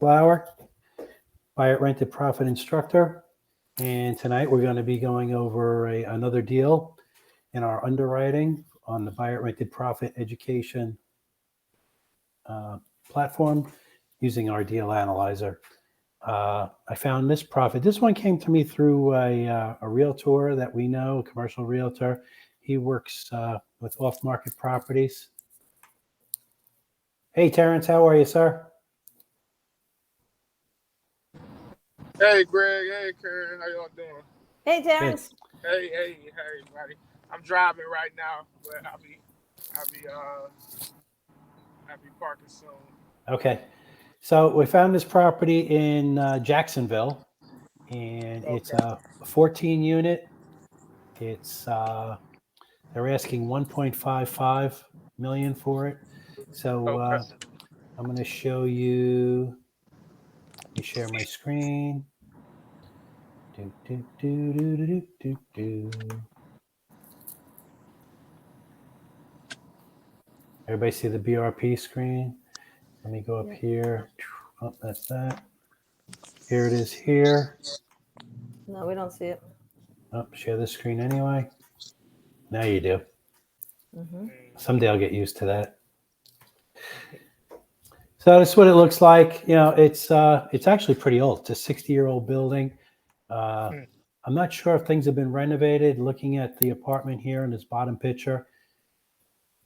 Flower, buy it, rent it, profit instructor. And tonight we're going to be going over another deal in our underwriting on the buy it, rent it, profit education platform using our deal analyzer. I found this profit. This one came to me through a realtor that we know, a commercial realtor. He works with off-market properties. Hey, Terrence, how are you, sir? Hey, Greg. Hey, Karen. How y'all doing? Hey, Terrence. Hey, everybody. I'm driving right now, but I'll be parking soon. Okay. So we found this property in Jacksonville, and it's a 14 unit. It's they're asking 1.55 million for it. So I'm going to show you. Let me share my screen. Everybody see the BRP screen? Let me go up here. Oh, that's that. Here it is here. No, we don't see it. Oh, share the screen anyway. Now you do. Mm-hmm. Someday I'll get used to that. So that's what it looks like. You know, it's actually pretty old. It's a 60-year-old building. I'm not sure if things have been renovated. Looking at the apartment here in this bottom picture,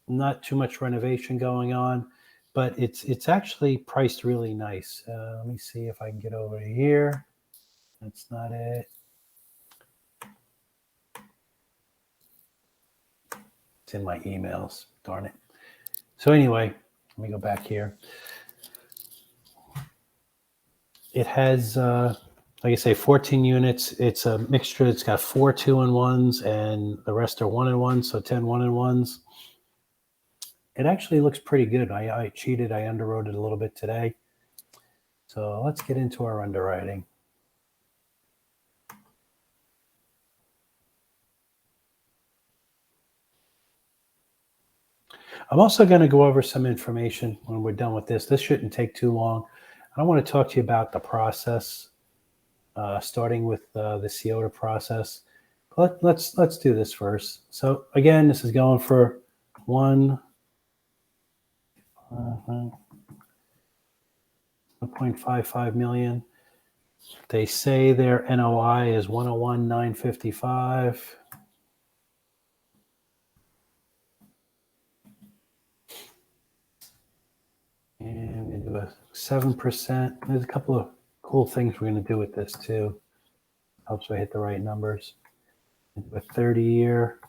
not too much renovation going on, but it's actually priced really nice. Let me see if I can get over here. That's not it. It's in my emails. Darn it. So anyway, let me go back here. It has, like I say, 14 units. It's a mixture. It's got 4 2-in-1s and the rest are 1-in-1s, so 10 1-in-1s. It actually looks pretty good. I cheated. I underwrote it a little bit today. So let's get into our underwriting. I'm also going to go over some information when we're done with this. This shouldn't take too long. I want to talk to you about the process, starting with the CIOTA process. But let's do this first. So again, this is going for 1.55 million. They say their NOI is 101,955. And we do a 7%. There's a couple of cool things we're going to do with this too. Helps me hit the right numbers. A 30-year.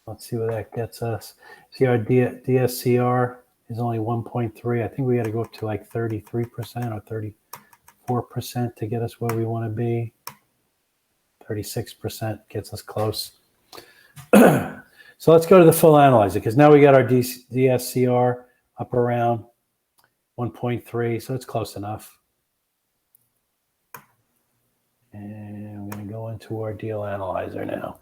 Let's see what that gets us. See, our DSCR is only 1.3. I think we got to go up to like 33% or 34% to get us where we want to be. 36% gets us close. So let's go to the full analyzer because now we got our DSCR up around 1.3, so it's close enough. And I'm going to go into our deal analyzer now.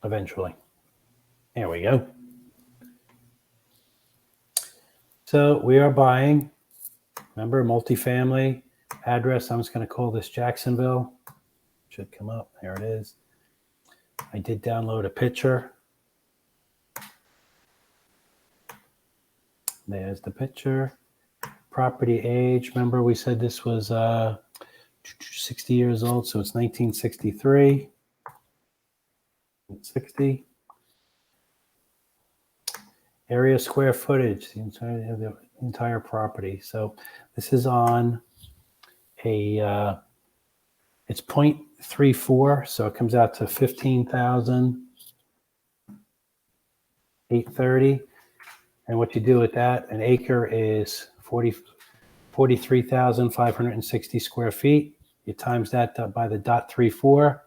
Eventually. There we go. So we are buying, remember, multifamily address. I'm just going to call this Jacksonville. Should come up. There it is. I did download a picture. There's the picture. Property age. Remember, we said this was 60 years old, so it's 1963. 60. Area square footage, the entire property. So this is on a, it's 0.34, so it comes out to 15,830. And what you do with that, an acre is 43,560 square feet. You times that by the 0.34,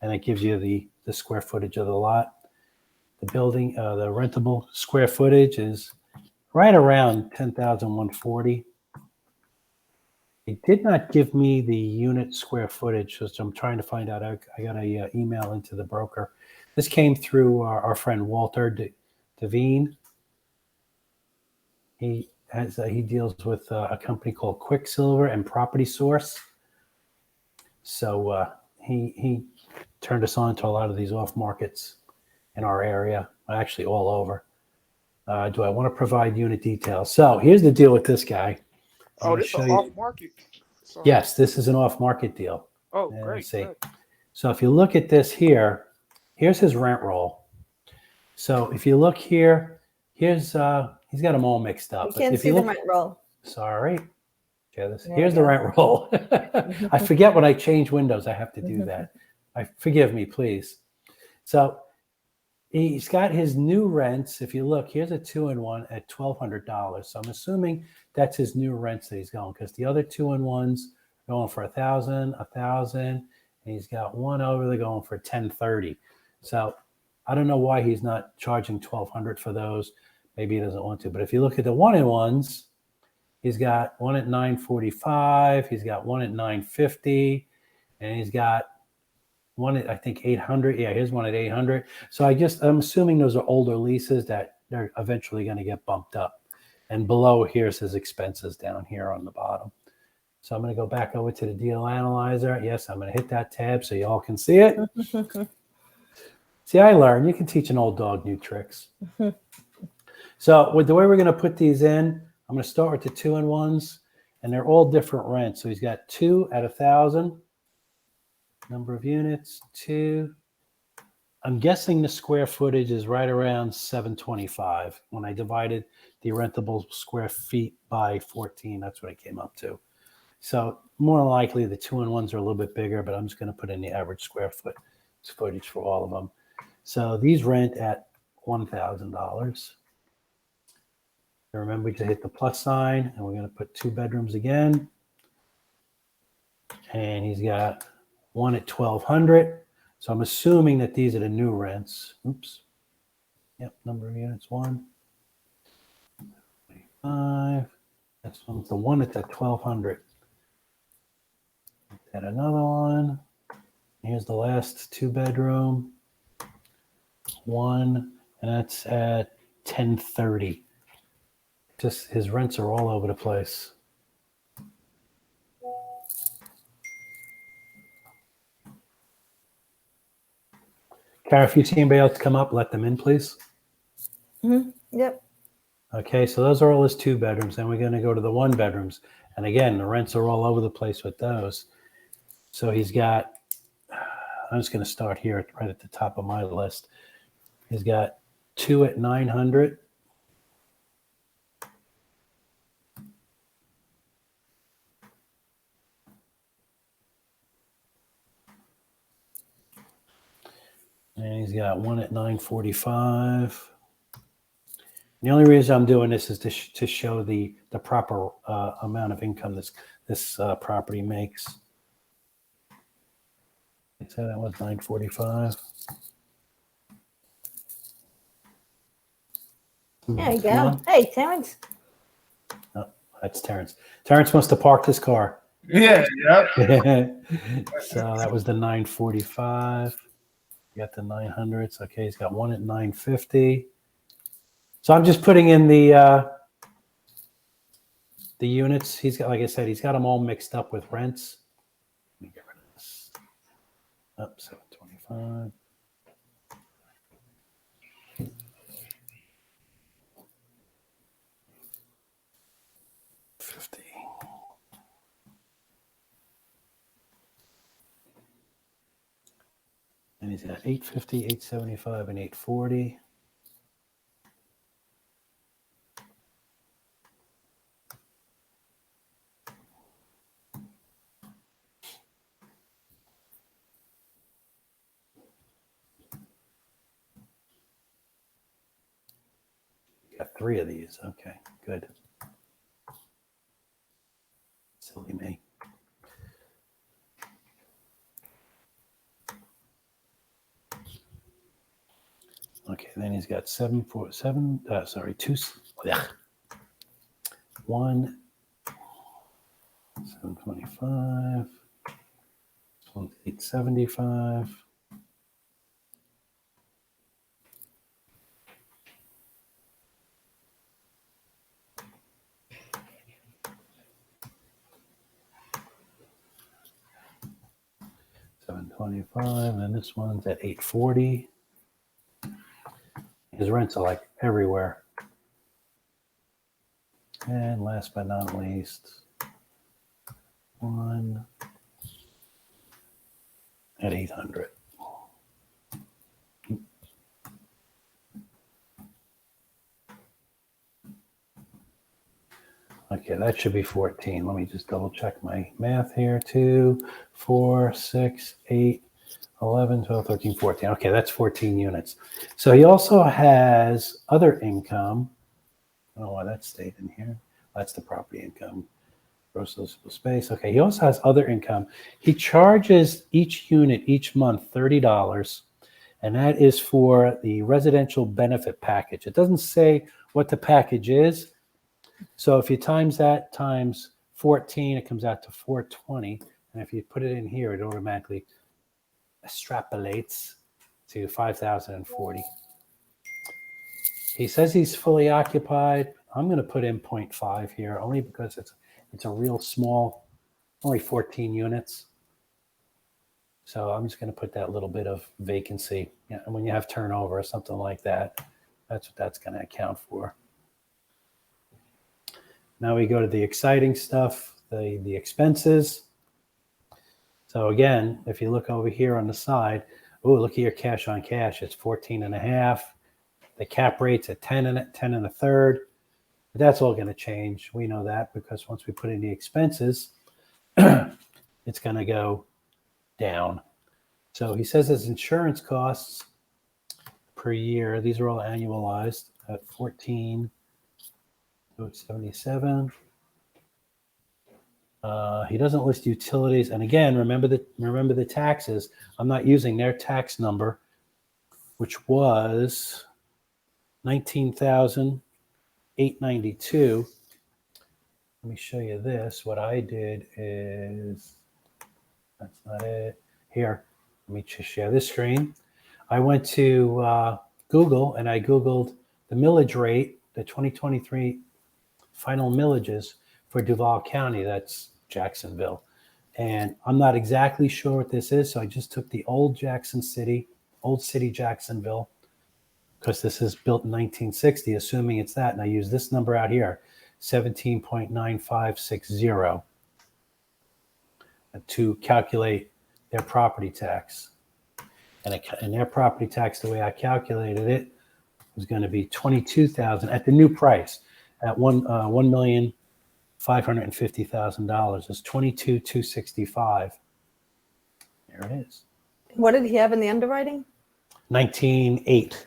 and it gives you the square footage of the lot. The building, the rentable square footage is right around 10,140. He did not give me the unit square footage, which I'm trying to find out. I got a email into the broker. This came through our friend Walter Devine. He deals with a company called Quicksilver and Property Source. So he turned us on to a lot of these off markets in our area, actually all over. Do I want to provide unit details? So here's the deal with this guy. Oh, this is off market. So, Yes, this is an off market deal. Oh, And great. see. Good. So if you look at this here, here's his rent roll. So if you look here, here's he's got them all mixed up. We can't if see you the look, rent roll. sorry. There Here's we the go. rent roll. I forget when I change windows, I have to do that. Forgive me, please. So he's got his new rents. If you look, here's a 2-in-1 at $1,200. So I'm assuming that's his new rents that he's going, because the other 2-in-1s are going for $1,000, $1,000, and he's got one over there going for $1,030. So I don't know why he's not charging $1,200 for those. Maybe he doesn't want to. But if you look at the 1-in-1s, he's got one at $945. He's got one at $950, and he's got one at, I think, $800. Yeah, here's one at $800. So I'm assuming those are older leases that they're eventually going to get bumped up. And below, here's his expenses down here on the bottom. So I'm going to go back over to the deal analyzer. Yes, I'm going to hit that tab so you all can see it. See, I learned. You can teach an old dog new tricks. So with the way we're going to put these in, I'm going to start with the 2-in-1s, and they're all different rents. So he's got 2 at $1,000. Number of units, 2. I'm guessing the square footage is right around 725. When I divided the rentable square feet by 14, that's what it came up to. So more than likely the 2-in-1s are a little bit bigger, but I'm just going to put in the average square footage for all of them. So these rent at $1,000. Remember to hit the plus sign, and we're going to put 2 bedrooms again. And he's got one at $1,200. So I'm assuming that these are the new rents. Oops. Yep, number of units 1. 5. That's the one that's at $1,200. And another one. Here's the last 2-bedroom. 1, and that's at $1,030. Just his rents are all over the place. Kara, if you see anybody else come up, let them in, please. Yep. Okay, so those are all his 2 bedrooms. Then we're going to go to the 1 bedrooms. And again, the rents are all over the place with those. So he's got, I'm just going to start here right at the top of my list. He's got 2 at $900. And he's got 1 at $945. The only reason I'm doing this is to show the proper amount of income this property makes. So that was $945. There you go. Hey, Terrence. Oh, that's Terrence. Terrence must have parked his car. Yeah. So that was the $945. You got the 900s. Okay, he's got one at $950. So I'm just putting in the units. He's got, like I said, he's got them all mixed up with rents. Let me get rid of this. Up 725. And he's got 850, 875, and 840. Got 3 of these. Okay, good. Silly me. Okay, then he's got 747. Sorry, 2. Yeah. 1, $725. This one's $875. $725, and this one's at $840. His rents are like everywhere. And last but not least, one at $800. Okay, that should be 14. Let me just double check my math here. 2, 4, 6, 8, 11, 12, 13, 14. Okay, that's 14 units. So he also has other income. I don't know why that stayed in here. That's the property income. Gross leasable space. Okay, he also has other income. He charges each unit each month $30, and that is for the residential benefit package. It doesn't say what the package is. So if you times that times 14, it comes out to 420. And if you put it in here, it automatically extrapolates to 5,040. He says he's fully occupied. I'm going to put in 0.5 here only because it's a real small, only 14 units. So I'm just going to put that little bit of vacancy. Yeah, and when you have turnover or something like that, that's what that's going to account for. Now we go to the exciting stuff, the expenses. So again, if you look over here on the side, oh, look at your cash on cash. It's 14.5. The cap rate's at 10 and 1/3. But that's all going to change. We know that because once we put in the expenses, it's going to go down. So he says his insurance costs per year, these are all annualized at 14,77. He doesn't list utilities, and again, remember the taxes. I'm not using their tax number, which was $19,892. Let me show you this. What I did is, that's not it. Here, let me just share this screen. I went to Google and I Googled the millage rate, the 2023 final millages for Duval County. That's Jacksonville. And I'm not exactly sure what this is. So I just took the old city Jacksonville, because this is built in 1960, assuming it's that. And I use this number out here, 17.9560, to calculate their property tax. And their property tax, the way I calculated it, was going to be $22,000 at the new price at $1,550,000. It's $22,265. There it is. What did he have in the underwriting? 19.8.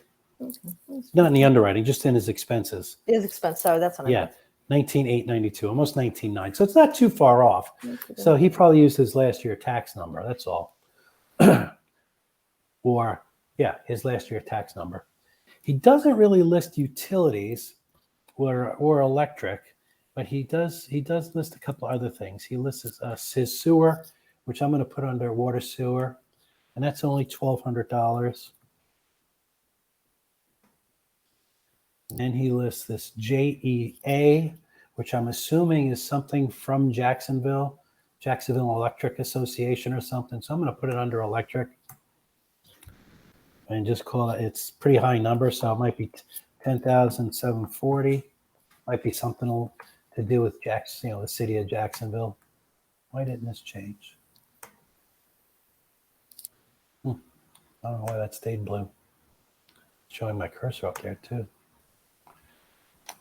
Not in the underwriting, just in his expenses. His expense. Sorry, that's what I meant. 19,892, almost 19,900. So it's not too far off. So he probably used his last year tax number. That's all. Or his last year tax number. He doesn't really list utilities or electric, but he does list a couple other things. He lists his sewer, which I'm going to put under water sewer, and that's only $1,200. And he lists this JEA, which I'm assuming is something from Jacksonville Electric Association or something. So I'm going to put it under electric and just call it, it's pretty high number. So it might be 10,740. Might be something to do with the city of Jacksonville. Why didn't this change? I don't know why that stayed blue. Showing my cursor up there too.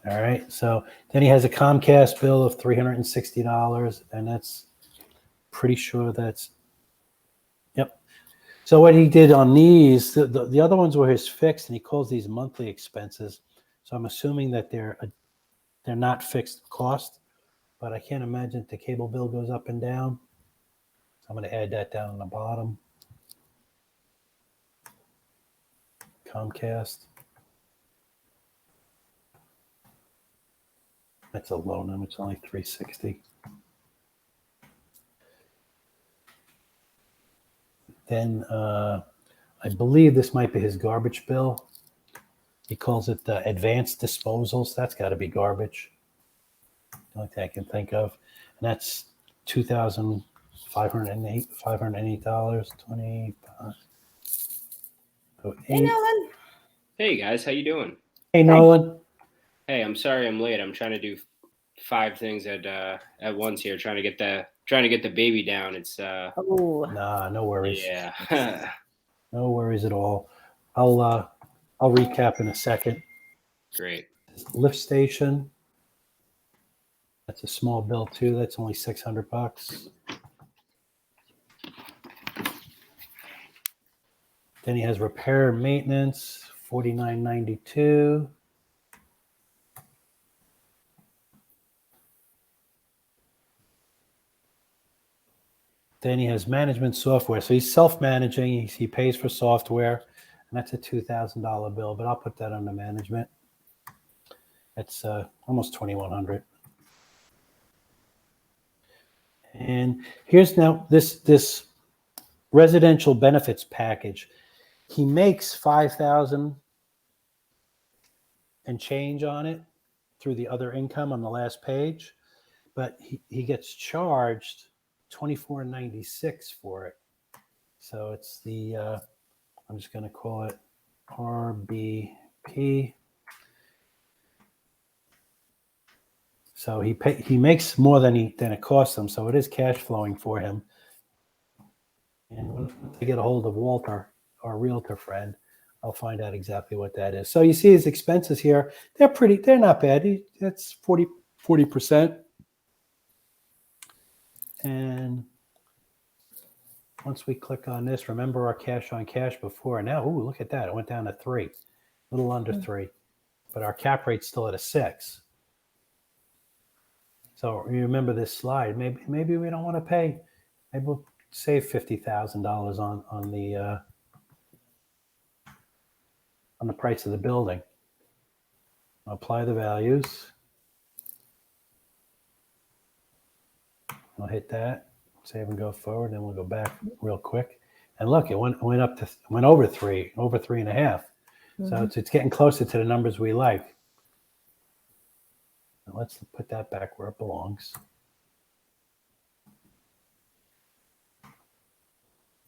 All right, so then he has a Comcast bill of $360, and that's pretty sure that's, yep. So what he did on these, the other ones were his fixed, and he calls these monthly expenses. So I'm assuming that they're not fixed cost, but I can't imagine the cable bill goes up and down. So I'm going to add that down on the bottom. Comcast. That's a low number. It's only $360. Then I believe this might be his garbage bill. He calls it advanced disposals. That's got to be garbage. The only thing I can think of. And that's $2,508. 25. Hey, Nolan. Hey guys, how you doing? Hey, Nolan. Hey, I'm sorry I'm late. I'm trying to do 5 things at once here, trying to get the baby down. It's Oh, Nah, no worries. yeah. No worries at all. I'll recap in a second. Great. Lift station. That's a small bill too. That's only $600. Then he has repair and maintenance, $49.92. Then he has management software. So he's self-managing. He pays for software, and that's a $2,000 bill. But I'll put that under management. That's almost $2,100. And here's now this residential benefits package. He makes $5,000 and change on it through the other income on the last page, but he gets charged $24.96 for it. So it's the I'm just going to call it RBP. So he makes more than it costs him, so it is cash flowing for him. And when I get a hold of Walter, our realtor friend, I'll find out exactly what that is. So you see his expenses here, they're not bad. That's 40%. And once we click on this, remember our cash on cash before. Now, ooh, look at that. It went down to 3, a little under 3. But our cap rate's still at a 6. So you remember this slide. Maybe we don't want to pay. Maybe we'll save $50,000 on the price of the building. Apply the values. I'll hit that, save and go forward, then we'll go back real quick. And look, it went over 3, over 3.5. So it's getting closer to the numbers we like. Now let's put that back where it belongs.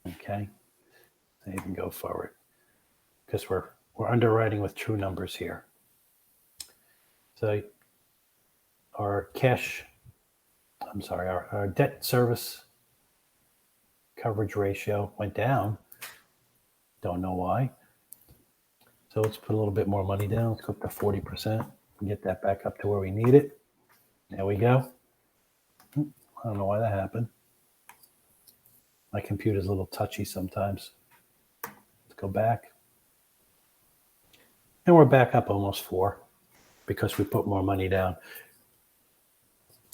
Okay, save and go forward, because we're underwriting with true numbers here. So our debt service coverage ratio went down. Don't know why. So let's put a little bit more money down. Let's go up to 40% and get that back up to where we need it. There we go. I don't know why that happened. My computer's a little touchy sometimes. Let's go back. And we're back up almost 4 because we put more money down.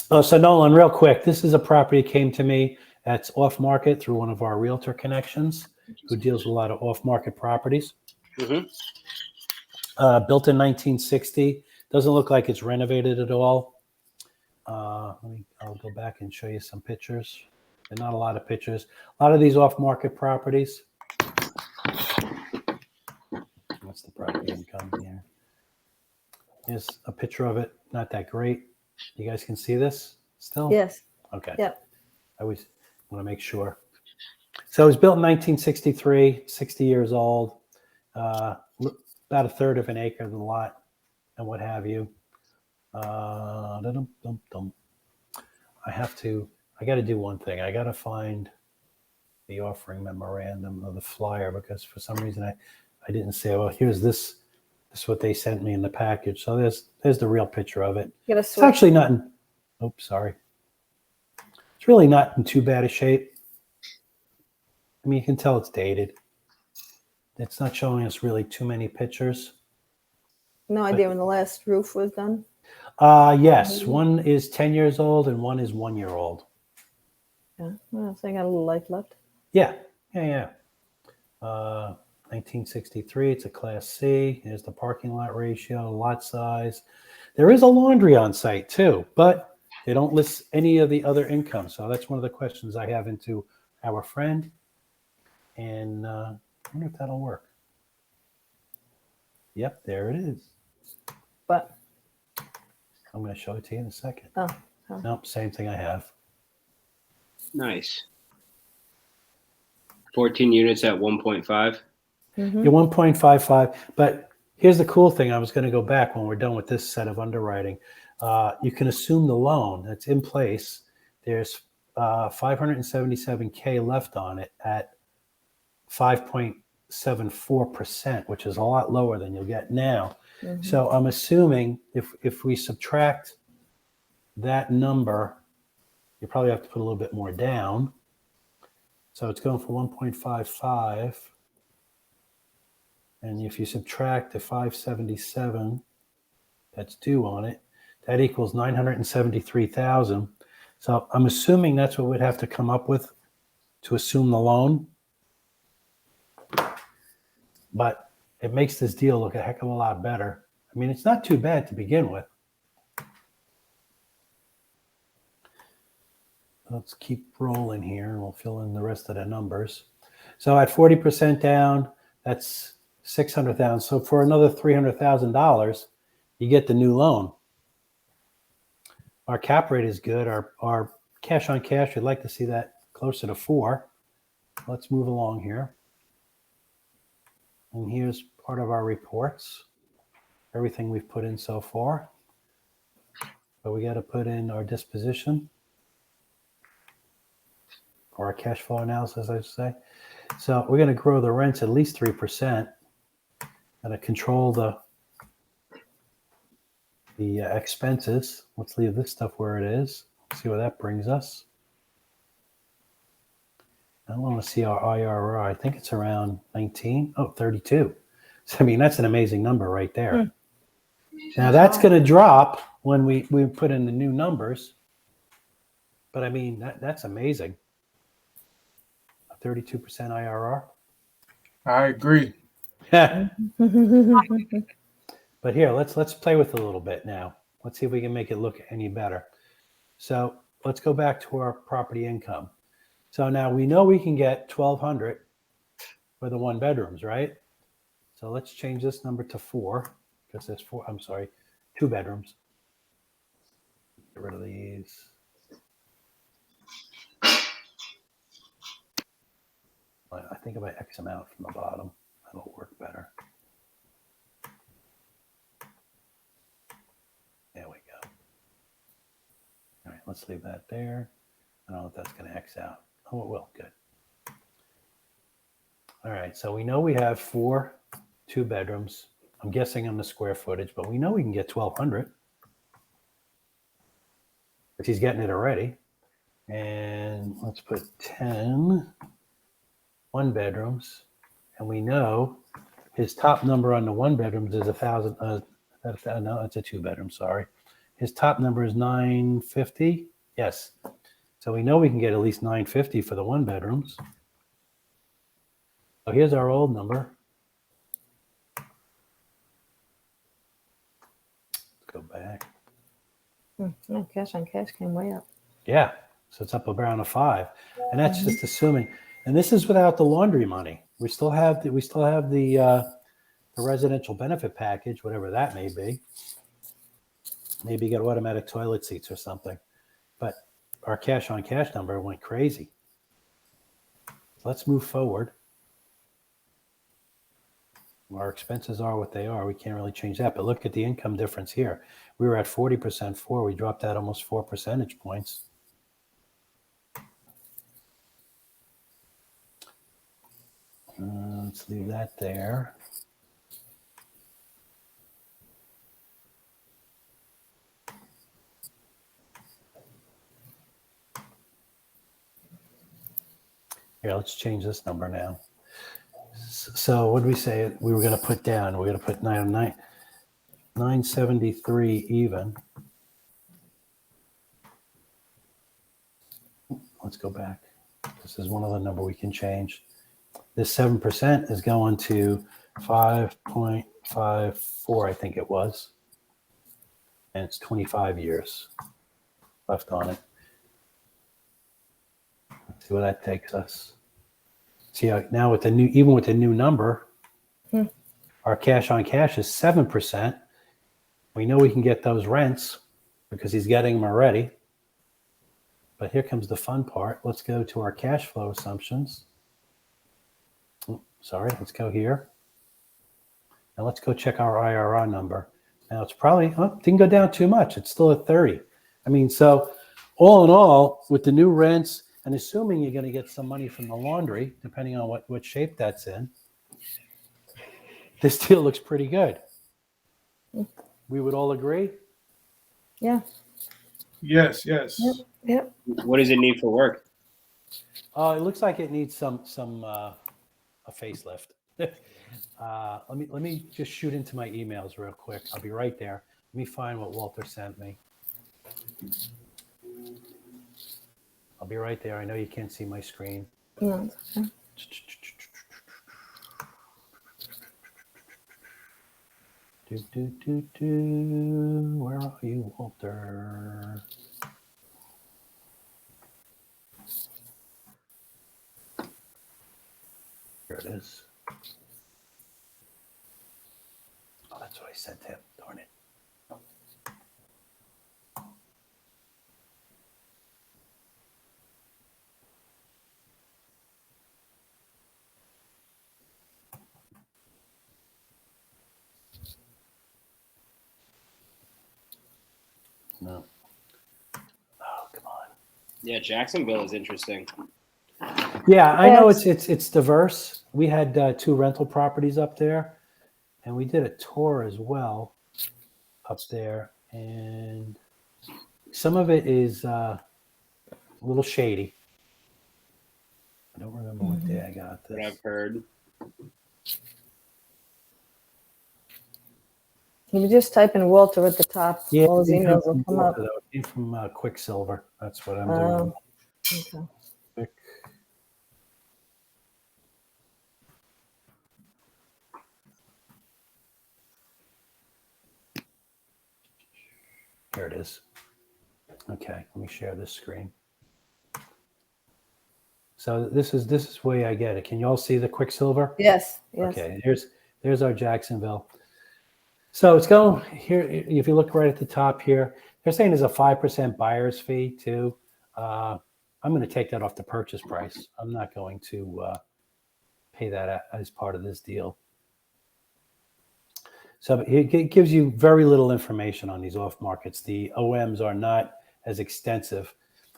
Oh, so Nolan, real quick, this is a property that came to me that's off market through one of our realtor connections who deals with a lot of off market properties. Mm-hmm. Built in 1960. Doesn't look like it's renovated at all. I'll go back and show you some pictures. And not a lot of pictures. A lot of these off market properties. What's the property income here? Here's a picture of it. Not that great. You guys can see this still? yes. Okay. Yep. I always want to make sure. So it was built in 1963, 60 years old, about a third of an acre of the lot and what have you. I got to do one thing. I got to find the offering memorandum of the flyer because for some reason I didn't say, well, here's this. This is what they sent me in the package. So there's the real picture of it. You gotta It's switch. actually not in, oops, sorry. It's really not in too bad a shape. I mean, you can tell it's dated. It's not showing us really too many pictures. No idea when the last roof was done. Yes, one is 10 years old and one is 1 year old. Yeah. Well, so I got a little life left. Yeah. 1963, it's a Class C. Here's the parking lot ratio, lot size. There is a laundry on site too, but they don't list any of the other income. So that's one of the questions I have into our friend. And I wonder if that'll work. Yep, there it is. But I'm going to show it to you in a second. oh, oh. Nope, same thing I have. Nice. 14 units at 1.5. Mhm. You're 1.55, but here's the cool thing. I was going to go back when we're done with this set of underwriting. You can assume the loan that's in place. There's 577K left on it at 5.74%, which is a lot lower than you'll get now. Mhm. So I'm assuming if we subtract that number, you probably have to put a little bit more down. So it's going for 1.55. And if you subtract the 577 that's due on it, that equals 973,000. So I'm assuming that's what we'd have to come up with to assume the loan. But it makes this deal look a heck of a lot better. I mean, it's not too bad to begin with. Let's keep rolling here and we'll fill in the rest of the numbers. So at 40% down, that's 600,000. So for another $300,000, you get the new loan. Our cap rate is good. Our cash on cash, we'd like to see that closer to 4. Let's move along here. And here's part of our reports. Everything we've put in so far. But we got to put in our disposition. Or our cash flow analysis, I should say. So we're going to grow the rents at least 3%. Going to control the expenses. Let's leave this stuff where it is. See where that brings us. I want to see our IRR. I think it's around 19. Oh, 32. So, I mean, that's an amazing number right there. Now, that's going to drop when we put in the new numbers. But, I mean, that's amazing. A 32% IRR. I agree. But here, let's play with it a little bit now. Let's see if we can make it look any better. So let's go back to our property income. So now we know we can get 1,200 for the 1 bedrooms, right? So let's change this number to 4 because there's 2 bedrooms. Get rid of these. I think if I X them out from the bottom, that'll work better. There we go. All right, let's leave that there. I don't know if that's going to X out. Oh, it will. Good. All right, so we know we have 4 2 bedrooms. I'm guessing on the square footage, but we know we can get 1,200. But he's getting it already. And let's put 10 1 bedrooms. And we know his top number on the 1 bedrooms is 1,000. No, it's a 2 bedroom. Sorry. His top number is 950. Yes. So we know we can get at least 950 for the 1 bedrooms. So here's our old number. Let's go back. No, cash on cash came way up. Yeah. So it's up around a 5. And that's just assuming. And this is without the laundry money. We still have the residential benefit package, whatever that may be. Maybe you get automatic toilet seats or something. But our cash on cash number went crazy. Let's move forward. Our expenses are what they are. We can't really change that. But look at the income difference here. We were at 40% 4. We dropped that almost 4 percentage points. Let's leave that there. Here, let's change this number now. So what did we say we were going to put down? We're going to put 973 even. Let's go back. This is one other number we can change. This 7% is going to 5.54, I think it was. And it's 25 years left on it. Let's see where that takes us. See, now with the new, even with the new number, Hmm. our cash on cash is 7%. We know we can get those rents because he's getting them already. But here comes the fun part. Let's go to our cash flow assumptions. Oh, sorry, let's go here. Now let's go check our IRR number. Now it's probably, didn't go down too much. It's still at 30. I mean, so all in all, with the new rents, and assuming you're going to get some money from the laundry, depending on what shape that's in, this deal looks pretty good. We would all agree? Yeah. Yes, yes. Yep. What does it need for work? It looks like it needs a facelift. Let me just shoot into my emails real quick. I'll be right there. Let me find what Walter sent me. I'll be right there. I know you can't see my screen. No, it's okay. Where are you, Walter? Here it is. Oh, that's what I sent him. Darn it. No. Oh, come on. Yeah, Jacksonville is interesting. Yeah, I know Yes. it's diverse. We had 2 rental properties up there, and we did a tour as well up there, and some of it is a little shady. I don't remember what day I got What this. I've heard. You can just type in Walter at the top. Yeah, All his it emails will come up. came from Quicksilver. That's what I'm doing. Oh, okay. Quick. Here it is. Okay, let me share this screen. So this is the way I get it. Can you all see the Quicksilver? Yes. Yes. Okay, there's our Jacksonville. So it's going here. If you look right at the top here, they're saying there's a 5% buyer's fee too. I'm going to take that off the purchase price. I'm not going to pay that as part of this deal. So it gives you very little information on these off markets. The OMs are not as extensive,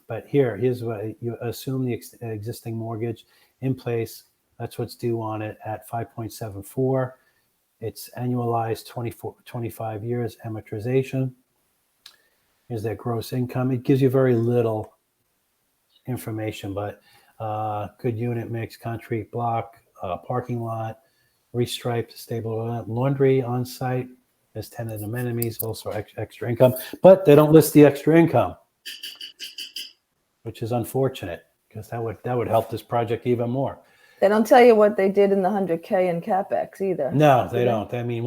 but here's what you assume: the existing mortgage in place. That's what's due on it at 5.74. It's annualized 25 years amortization. Here's their gross income. It gives you very little information, but good unit mix, concrete block, parking lot, restriped, stable laundry on site. There's tenant amenities, also extra income, but they don't list the extra income, which is unfortunate because that would help this project even more. They don't tell you what they did in the 100K in CapEx either. No, do they don't. I mean,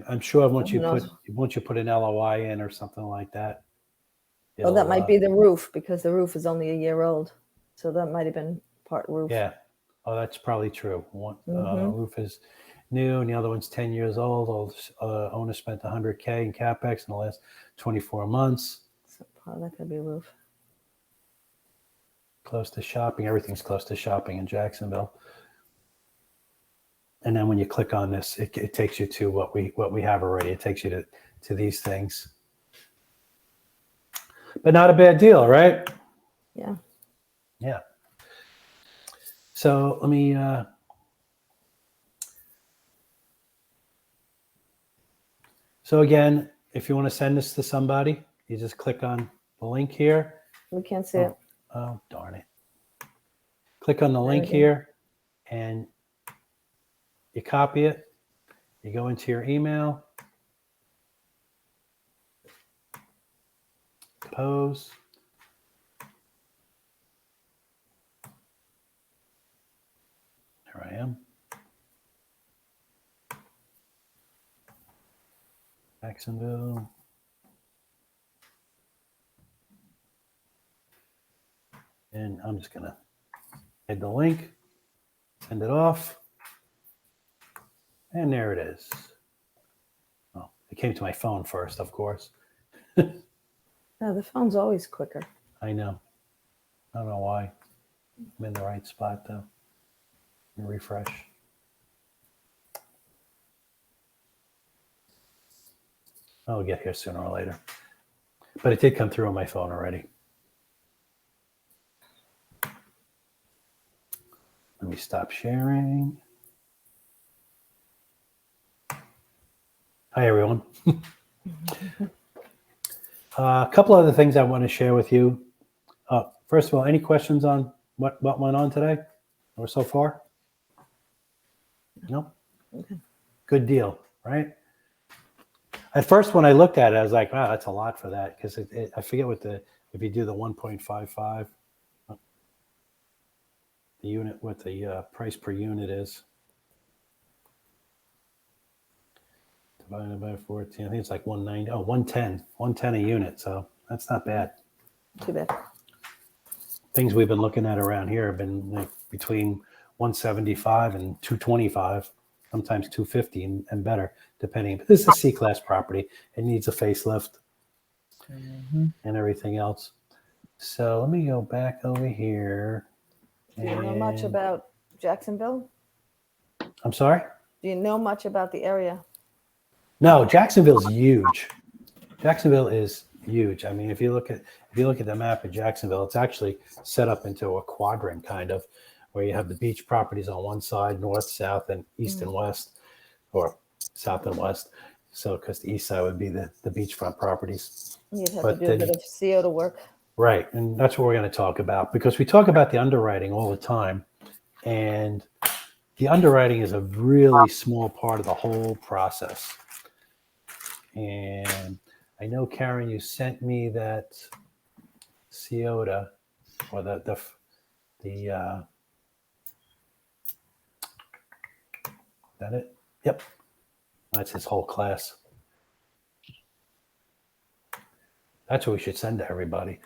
I'm sure once Who you knows? put an LOI in or something like that. Oh, that it'll, might be the roof because the roof is only a year old. So that might have been part roof. Yeah. Oh, that's probably true. One Mhm. roof is new, and the other one's 10 years old. Owner spent 100K in capex in the last 24 months. So part of that could be roof. Close to shopping. Everything's close to shopping in Jacksonville. And then when you click on this, it takes you to what we have already. It takes you to these things. But not a bad deal, right? Yeah. Yeah. So let me so again, if you want to send this to somebody, you just click on the link here. We can't see it. Oh, darn it. Click on the There link we go. here and you copy it. You go into your email, compose. There I am. Jacksonville. And I'm just going to add the link. Send it off. And there it is. Oh, it came to my phone first, of course. No, the phone's always quicker. I know. I don't know why. I'm in the right spot, though. Let me refresh. I'll get here sooner or later. But it did come through on my phone already. Let me stop sharing. Hi, everyone. A couple other things I want to share with you. First of all, any questions on what went on today or so far? No? Okay. Good deal, right? At first, when I looked at it, I was like, wow, that's a lot for that. Because I forget if you do the 1.55, the unit, what the price per unit is. Divided by 14, I think it's like 190, 110 a unit. So that's not bad. Too bad. Things we've been looking at around here have been like between 175 and 225, sometimes 250 and better, depending. But this is a C-class property. It needs a facelift and everything else. So let me go back over here. Do you know much about Jacksonville? I'm sorry? Do you know much about the area? No, Jacksonville's huge. Jacksonville is huge. I mean, if you look at the map of Jacksonville, it's actually set up into a quadrant kind of, where you have the beach properties on one side, north, south, and east and west, or south and west. So, because the east side would be the beachfront properties. You'd have But to do a bit of CO to work. Right, and that's what we're going to talk about, because we talk about the underwriting all the time, and the underwriting is a really small part of the whole process. And I know, Karen, you sent me that CIOTA, or the that it? Yep, that's his whole class. That's what we should send to everybody.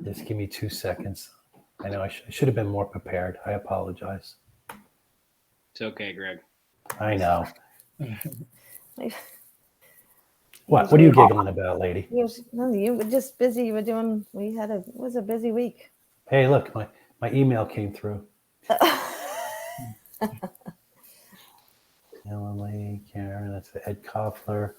Just give me 2 seconds. I know I should have been more prepared. I apologize. It's okay, Greg. I know. What are you giggling about, lady? You were just busy. You were doing. It was a busy week. Hey, look, my email came through. Emily, Karen, that's the Ed Koffler.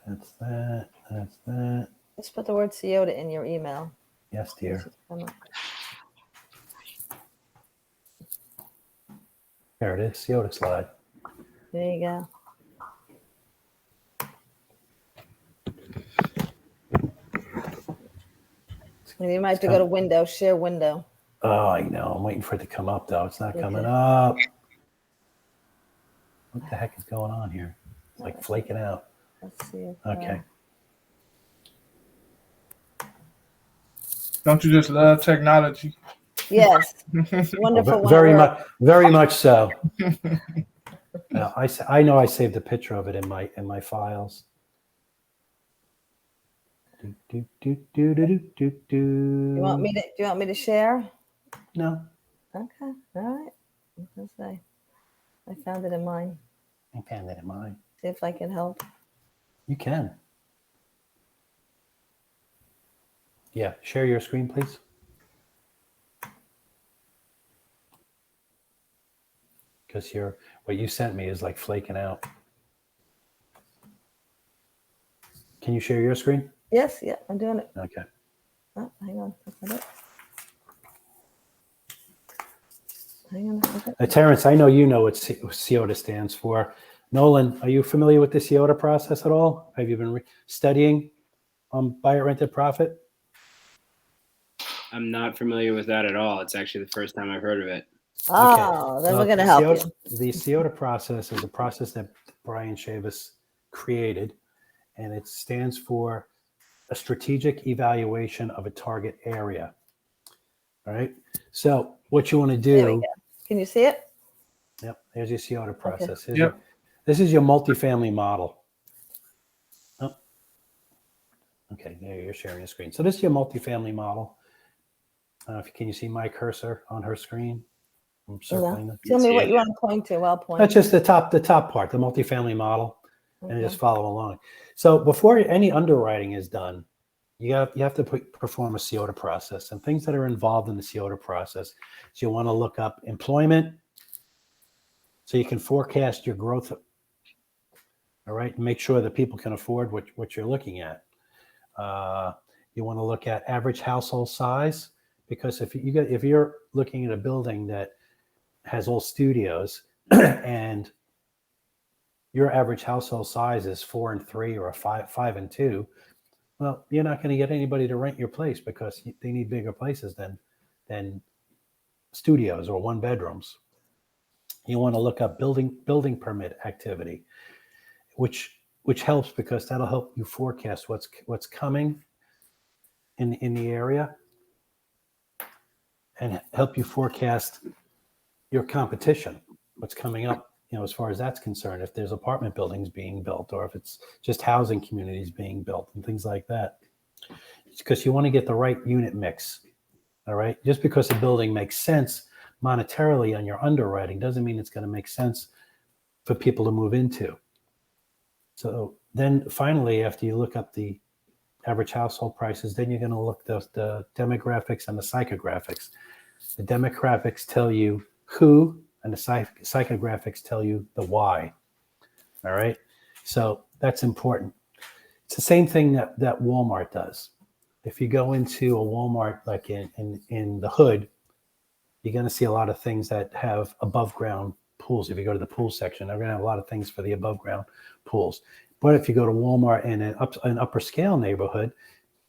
That's that. That's that. Just put the word CIOTA in your email. Yes, dear. There it is. CIOTA slide. There you go. You might have to go to window, share window. Oh, I know. I'm waiting for it to come up, though. It's not coming up. What the heck is going on here? It's like flaking out. Let's see. Okay. Don't you just love technology? Yes. Wonderful. Very much so. Now, I know I saved a picture of it in my files. Do, do, do, do, do, do. Do you want me to share? No. Okay. All right. Let's say I found it in mine. I found it in mine. See if I can help. You can. Yeah. Share your screen, please. Because what you sent me is like flaking out. Can you share your screen? Yes. Yeah. I'm doing it. Okay. Oh, hang on. Hang on. Terrence, I know you know what CIOTA stands for. Nolan, are you familiar with the CIOTA process at all? Have you been studying buy it, rent it, profit? I'm not familiar with that at all. It's actually the first time I've heard of it. Oh, then we're going to help you. The CIOTA process is a process that Brian Chavis created, and it stands for a strategic evaluation of a target area. All right. So what you want to do? There we go. Can you see it? Yep. There's your CIOTA process. Yep. This is your multifamily model. Oh. Okay, there you're sharing a screen. So this is your multifamily model. Can you see my cursor on her screen? I'm circling it. Tell me see what it. you want to point to. I'll point. That's just the top part, the multifamily model, and Okay. just follow along. So before any underwriting is done, you have to perform a COTA process, and things that are involved in the COTA process. So you want to look up employment, so you can forecast your growth. All right, make sure that people can afford what you're looking at. You want to look at average household size, because if you're looking at a building that has all studios and your average household size is 4 and 3 or a 5 and 2, well, you're not going to get anybody to rent your place because they need bigger places than studios or 1 bedrooms. You want to look up building permit activity, which helps because that'll help you forecast what's coming in the area and help you forecast your competition, what's coming up, as far as that's concerned, if there's apartment buildings being built or if it's just housing communities being built and things like that. It's because you want to get the right unit mix. All right. Just because a building makes sense monetarily on your underwriting doesn't mean it's going to make sense for people to move into. So then finally, after you look up the average household prices, then you're going to look the demographics and the psychographics. The demographics tell you who, and the psychographics tell you the why. All right. So that's important. It's the same thing that Walmart does. If you go into a Walmart, like in the hood, you're going to see a lot of things that have above ground pools. If you go to the pool section, they're going to have a lot of things for the above ground pools. But if you go to Walmart in an upper scale neighborhood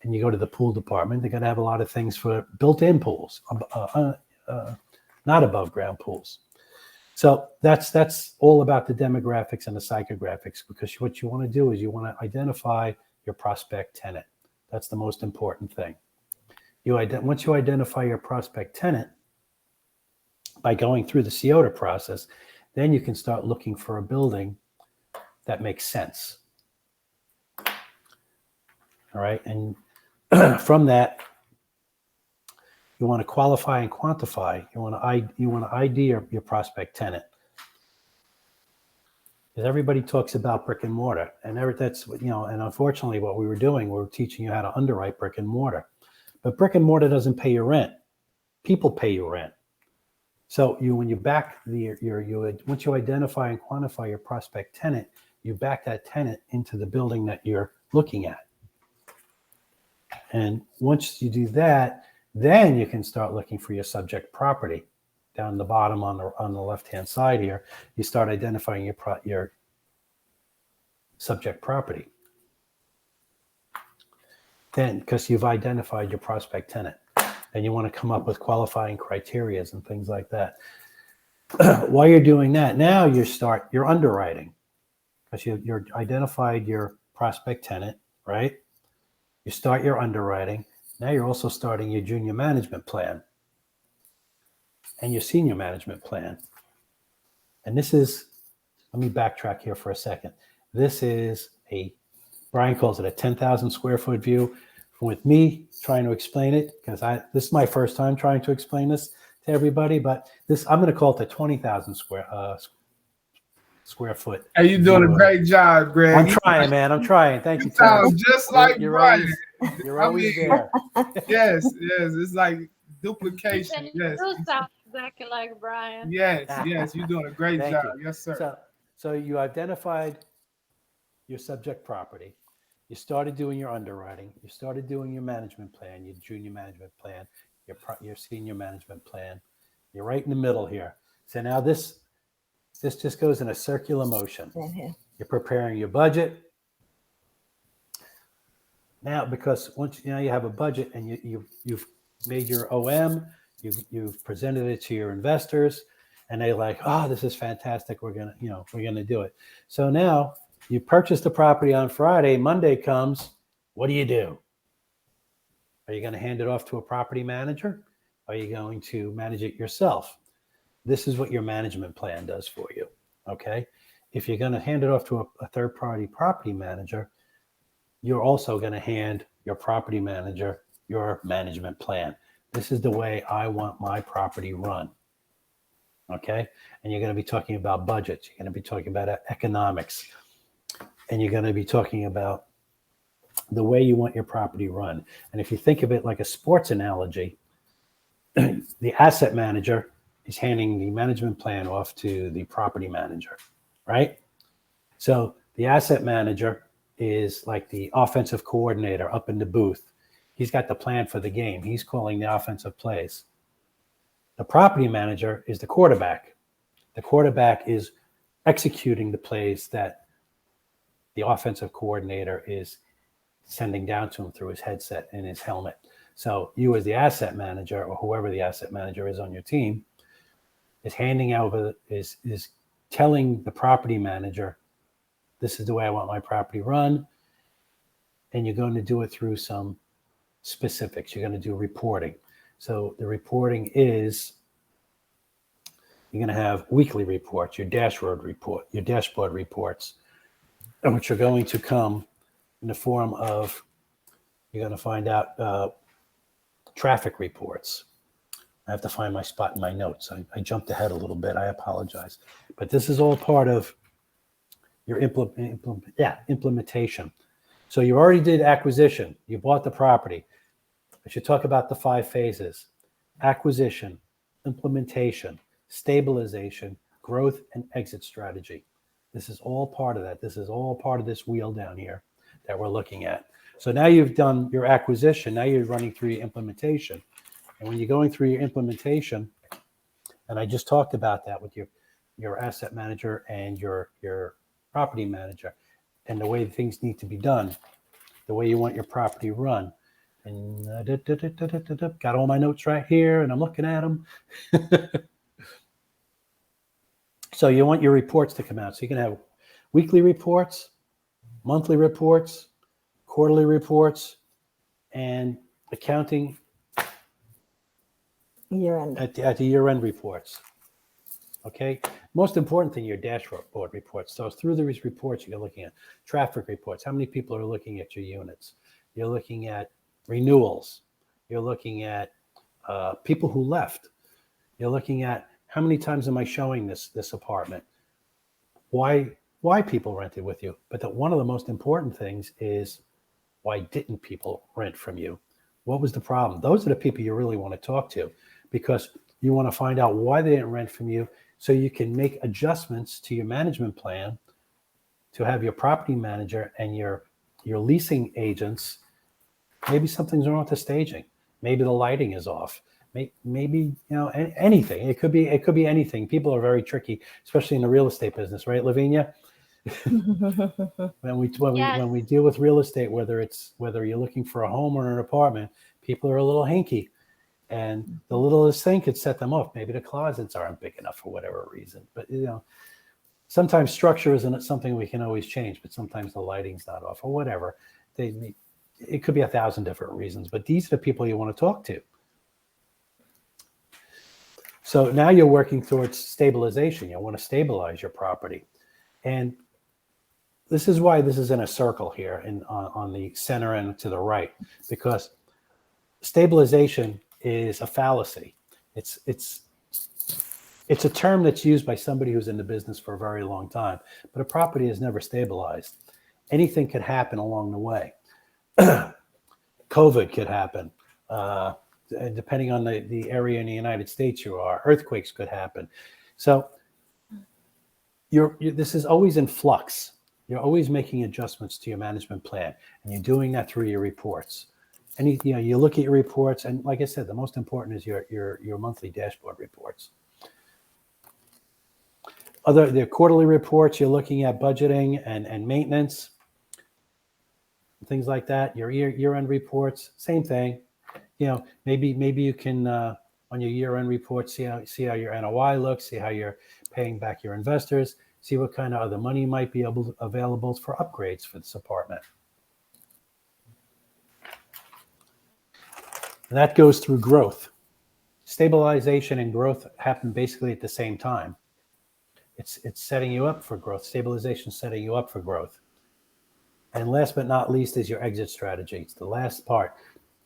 and you go to the pool department, they're going to have a lot of things for built-in pools, not above ground pools. So that's all about the demographics and the psychographics, because what you want to do is you want to identify your prospect tenant. That's the most important thing. Once you identify your prospect tenant by going through the COTA process, then you can start looking for a building that makes sense. All right, and from that, you want to qualify and quantify. You want to ID your prospect tenant, because everybody talks about brick and mortar, and that's and unfortunately, what we were doing, we were teaching you how to underwrite brick and mortar, but brick and mortar doesn't pay your rent. People pay your rent. So when you back once you identify and quantify your prospect tenant, you back that tenant into the building that you're looking at, and once you do that, then you can start looking for your subject property. Down the bottom on the left-hand side here, you start identifying your subject property. Then, because you've identified your prospect tenant, and you want to come up with qualifying criteria and things like that. While you're doing that, now you start your underwriting, because you're identified your prospect tenant, right? You start your underwriting. Now you're also starting your junior management plan and your senior management plan. And this is, let me backtrack here for a second. This is Brian calls it a 10,000 square foot view. With me trying to explain it, because this is my first time trying to explain this to everybody, but I'm going to call it the 20,000 square foot. Hey, you're doing a great job, Greg. I'm trying, man. I'm trying. Thank you, You sound Terrence. just like Brian. You're always there. Yes. It's like duplication. Yes. You sound exactly like Brian. Yes. You're doing a great Thank job. you. Yes, sir. So you identified your subject property. You started doing your underwriting. You started doing your management plan, your junior management plan, your senior management plan. You're right in the middle here. So now this just goes in a circular motion. Mm-hmm. You're preparing your budget. Now, because once you have a budget and you've made your OM, you've presented it to your investors, and they're like, oh, this is fantastic. We're gonna do it. So now you purchased the property on Friday. Monday comes. What do? Are you going to hand it off to a property manager? Are you going to manage it yourself? This is what your management plan does for you. Okay. If you're going to hand it off to a third party property manager, you're also going to hand your property manager your management plan. This is the way I want my property run. Okay. And you're going to be talking about budgets. You're going to be talking about economics. And you're going to be talking about the way you want your property run. And if you think of it like a sports analogy, the asset manager is handing the management plan off to the property manager, right? So the asset manager is like the offensive coordinator up in the booth. He's got the plan for the game. He's calling the offensive plays. The property manager is the quarterback. The quarterback is executing the plays that the offensive coordinator is sending down to him through his headset and his helmet. So you as the asset manager, or whoever the asset manager is on your team, is handing over, is telling the property manager, this is the way I want my property run. And you're going to do it through some specifics. You're going to do reporting. So the reporting is, you're going to have weekly reports, your dashboard reports, which are going to come in the form of, you're going to find out traffic reports. I have to find my spot in my notes. I jumped ahead a little bit. I apologize. But this is all part of your implementation. So you already did acquisition. You bought the property. I should talk about the 5 phases: acquisition, implementation, stabilization, growth, and exit strategy. This is all part of that. This is all part of this wheel down here that we're looking at. So now you've done your acquisition. Now you're running through your implementation. And when you're going through your implementation, and I just talked about that with your asset manager and your property manager, and the way things need to be done, the way you want your property run. And got all my notes right here, and I'm looking at them. So you want your reports to come out. So you can have weekly reports, monthly reports, quarterly reports, and accounting Year-end. at the year-end reports. Okay. Most important thing, your dashboard reports. So through these reports, you're looking at traffic reports. How many people are looking at your units? You're looking at renewals. You're looking at people who left. You're looking at how many times am I showing this apartment? Why people rented with you? But one of the most important things is, why didn't people rent from you? What was the problem? Those are the people you really want to talk to, because you want to find out why they didn't rent from you, so you can make adjustments to your management plan to have your property manager and your leasing agents. Maybe something's wrong with the staging. Maybe the lighting is off. Maybe anything. It could be anything. People are very tricky, especially in the real estate business, right, Lavinia? When we deal with real estate, whether you're looking for a home or an apartment, people are a little hinky, and the littlest thing could set them off. Maybe the closets aren't big enough for whatever reason. But sometimes structure isn't something we can always change, but sometimes the lighting's not off or whatever. It could be 1,000 different reasons, but these are the people you want to talk to. So now you're working towards stabilization. You want to stabilize your property. And this is why this is in a circle here on the center and to the right, because stabilization is a fallacy. It's a term that's used by somebody who's in the business for a very long time, but a property is never stabilized. Anything could happen along the way. COVID could happen. Depending on the area in the United States you are, earthquakes could happen. So this is always in flux. You're always making adjustments to your management plan, and you're doing that through your reports. And you look at your reports, and like I said, the most important is your monthly dashboard reports. The quarterly reports, you're looking at budgeting and maintenance, things like that. Your year-end reports, same thing. Maybe you can on your year-end report see how your NOI looks, see how you're paying back your investors, see what kind of other money might be available for upgrades for this apartment. And that goes through growth. Stabilization and growth happen basically at the same time. It's setting you up for growth. Stabilization is setting you up for growth. And last but not least is your exit strategy. It's the last part.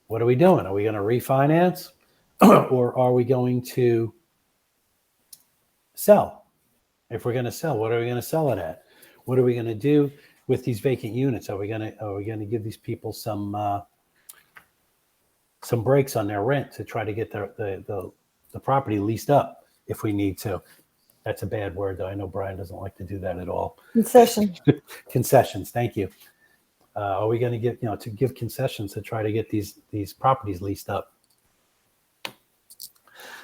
What are we doing? Are we going to refinance or are we going to sell? If we're going to sell, what are we going to sell it at? What are we going to do with these vacant units? Are we going to give these people some breaks on their rent to try to get the property leased up if we need to? That's a bad word, though. I know Brian doesn't like to do that at all. Concession. Concessions. Thank you. Are we going to give concessions to try to get these properties leased up?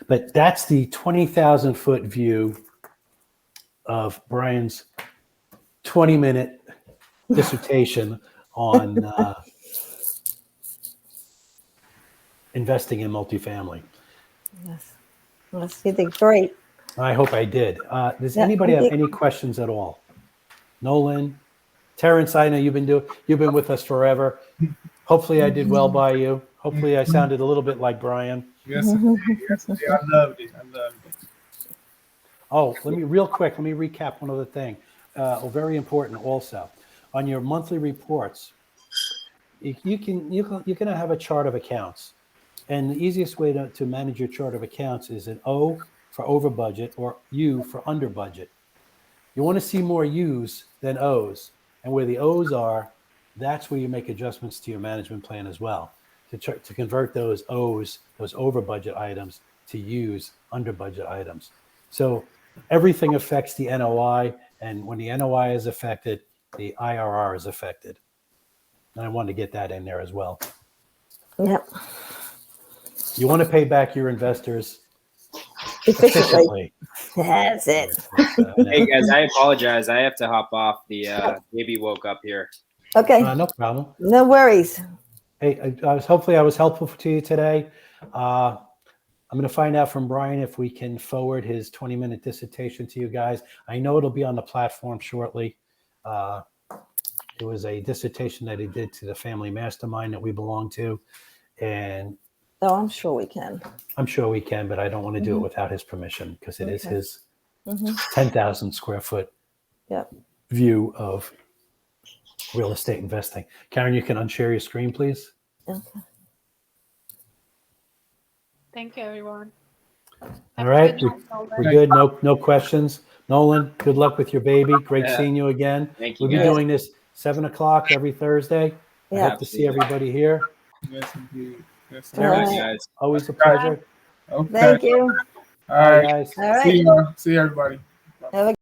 But that's the 20,000 foot view of Brian's 20-minute dissertation on investing in multifamily. Yes, you did great. I hope I did. Does Yeah, anybody I have think- any questions at all? Nolan, Terrence, I know you've been with us forever. Hopefully I did well by you. Hopefully I sounded a little bit like Brian. Yes, indeed. Yes, indeed. I loved it. Oh, let me recap one other thing. Very important also. On your monthly reports, you can have a chart of accounts. And the easiest way to manage your chart of accounts is an O for over budget or U for under budget. You want to see more U's than O's. And where the O's are, that's where you make adjustments to your management plan as well, to convert those O's, those over budget items, to U's, under budget items. So everything affects the NOI. And when the NOI is affected, the IRR is affected. And I wanted to get that in there as well. Yep. You want to pay back your investors Efficiently. efficiently. That's it. Hey guys, I apologize. I have to hop off. The baby woke up here. Okay. No problem. No worries. Hey, hopefully I was helpful to you today. I'm going to find out from Brian if we can forward his 20-minute dissertation to you guys. I know it'll be on the platform shortly. It was a dissertation that he did to the family mastermind that we belong to. And Oh, I'm sure we can. I'm sure we can, but I don't want to do it without his permission because it is Okay. his Mhm. 10,000 square foot Yep. view of real estate investing. Karen, you can unshare your screen, please. Okay. Thank you, everyone. All right, Have a good night, we're good. No questions. Nolan, good luck with your baby. Great Yeah. seeing you again. Thank you We'll be guys. doing this 7:00 every Thursday. I Yeah. hope to see everybody here. Yes, indeed. Yes, All indeed. right. Bye, guys. Always a pleasure. Okay. Thank you. All Bye, right. guys. All right. See you. See everybody. Have a